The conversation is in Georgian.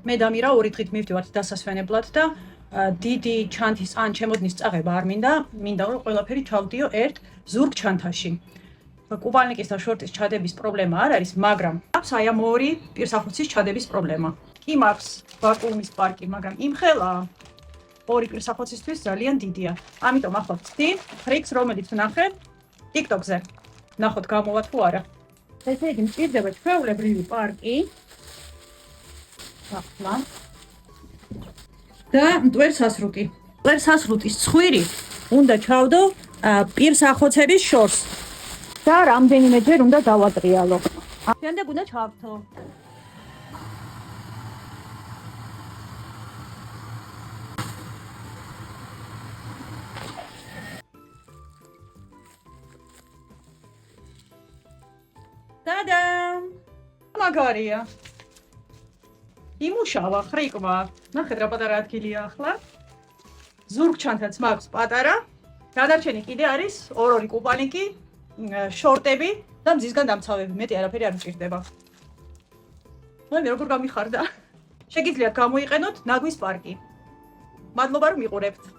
მე და მირა ორი დღით მივდივართ დასასვენებლად და დიდი ჩანთის ან ჩემოდნის წაღება არ მინდა რომ ყველაფერი ჩავდიო ერთ ზურგ ჩანთაში. კუპალნიკის და შორტის ჩადების პრობლემა არ არის, მაგრამ აქვს აი ამ ორი პირსახოცის ჩადების პრობლემა. კი მაქვს ვაკუუმის პარკი, მაგრამ იმხელა ორი პირსახოცისთვის ძალიან დიდია. ამიტომ ახლა ვწდი ხრიქს, რომელიც ვნახე TikTok-ზე. ნახოთ გამოვა თუ არა. ესე იგი მჭირდება ჩვეულებრივი პარკი. ახლა და მტვერსასრუტი. მტვერსასრუტის ცხვირი უნდა ჩავდო პირსახოცების შორს. და რამდენიმეჯერ უნდა დავატრიალო. შემდეგ უნდა ჩავთო. Tadam! მაგარია. იმუშავა ხრიკვა. ნახეთ რა პატარა ადგილია ახლა. ზურგ ჩანთაც მაქვს პატარა. გადარჩენი კიდე არის ორ-ორი კუპალნიკი, შორტები და მზისგან დამცავები. მეტი არაფერი არ მჭირდება. მე როგორ გამიხარდა? შეგიძლიათ გამოიყენოთ ნაგვის პარკი. მადლობა რომ მიყურებთ.